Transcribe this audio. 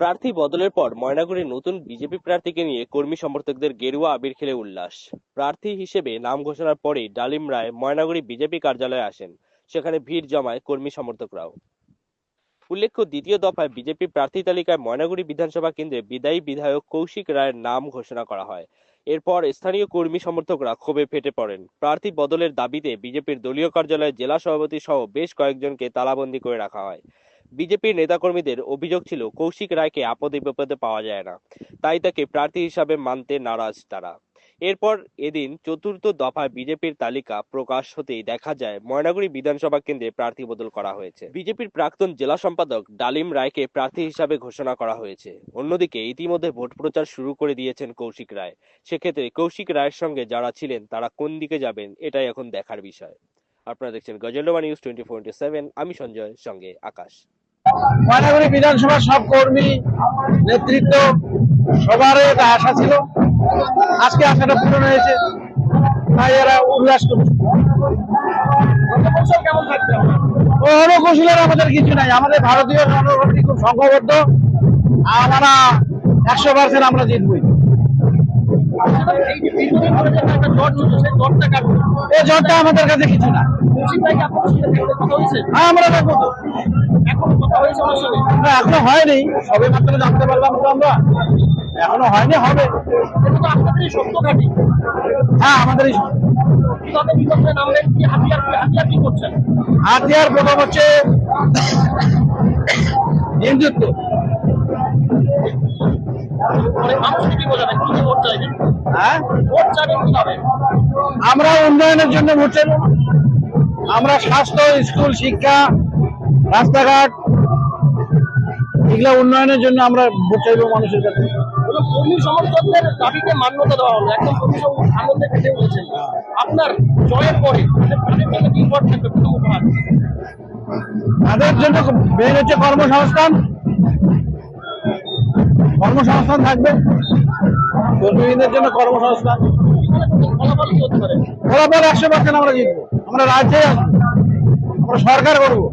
প্রার্থী বদলের পর ময়নাগুড়ির নতুন বিজেপি প্রার্থীকে নিয়ে কর্মী সমর্থকদের গেরুয়া আবির খেলে উল্লাস। প্রার্থী হিসেবে নাম ঘোষণার পরেই ডালিম রায় ময়নাগুড়ি বিজেপি কার্যালয়ে আসেন। সেখানে ভিড় জমায় কর্মী সমর্থকরাও। উল্লেখ্য, দ্বিতীয় দফায় বিজেপি প্রার্থী তালিকায় ময়নাগুড়ি বিধানসভা কেন্দ্রে বিদায়ী বিধায়ক কৌশিক রায়ের নাম ঘোষণা করা হয়। এরপর স্থানীয় কর্মী সমর্থকরা ক্ষোভে ফেটে পড়েন। প্রার্থী বদলের দাবিতে বিজেপির দলীয় কার্যালয়ে জেলা সভাপতি সহ বেশ কয়েকজনকে তালাবন্দি করে রাখা হয়। বিজেপির নেতাকর্মীদের অভিযোগ ছিল কৌশিক রায়কে আপদে বিপদে পাওয়া যায় না, তাই তাকে প্রার্থী হিসাবে মানতে নারাজ তারা। এরপর এদিন চতুর্থ দফায় বিজেপির তালিকা প্রকাশ হতেই দেখা যায় ময়নাগুড়ি বিধানসভা কেন্দ্রে প্রার্থী বদল করা হয়েছে। বিজেপির প্রাক্তন জেলা সম্পাদক ডালিম রায়কে প্রার্থী হিসাবে ঘোষণা করা হয়েছে। অন্যদিকে ইতিমধ্যে ভোট প্রচার শুরু করে দিয়েছেন কৌশিক রায়। সেক্ষেত্রে কৌশিক রায়ের সঙ্গে যারা ছিলেন তারা কোন দিকে যাবেন, এটাই এখন দেখার বিষয়। আপনারা দেখছেন গজলডোবা নিউজ 24/7। আমি সঞ্জয়, সঙ্গে আকাশ। ময়নাগুড়ি বিধানসভার সব কর্মী নেতৃত্ব সবার একটা আশা ছিল, আজকে আশাটা পূরণ হয়েছে, তাই এরা উল্লাস করছে। রণকৌশলের আমাদের কিছু নাই, আমাদের ভারতীয় জনগণটি খুব সংঘবদ্ধ, আমরা 100% আমরা জিতবই। এই জটটা আমাদের কাছে কিছু না, আমরা দেখবো তো। এখনো হয়নি, সবে মাত্র জানতে পারলাম তো আমরা, এখনো হয়নি, হবে। হ্যাঁ, আমাদেরই হাতিয়ার প্রথম হচ্ছে হিন্দুত্ব। হ্যাঁ, আমরা উন্নয়নের জন্য ভোট চাইব। আমরা স্বাস্থ্য, স্কুল, শিক্ষা, রাস্তাঘাট, এগুলো উন্নয়নের জন্য আমরা ভোট চাইব মানুষের কাছে। কর্মী সমর্থকদের দাবিকে মান্যতা দেওয়া হলো, একদম কর্মী আনন্দে ফেটে উঠেছেন। আপনার জয়ের পরে তাদের জন্য কি উপহার থাকবে? প্রথম উপহার তাদের জন্য মেন হচ্ছে কর্মসংস্থান। কর্মসংস্থান থাকবে, কর্মীদের জন্য কর্মসংস্থান। ফলাফল কি হতে পারে? ফলাফল 100% আমরা জিতবো, আমরা রাজ্যে আসবো, আমরা সরকার করবো।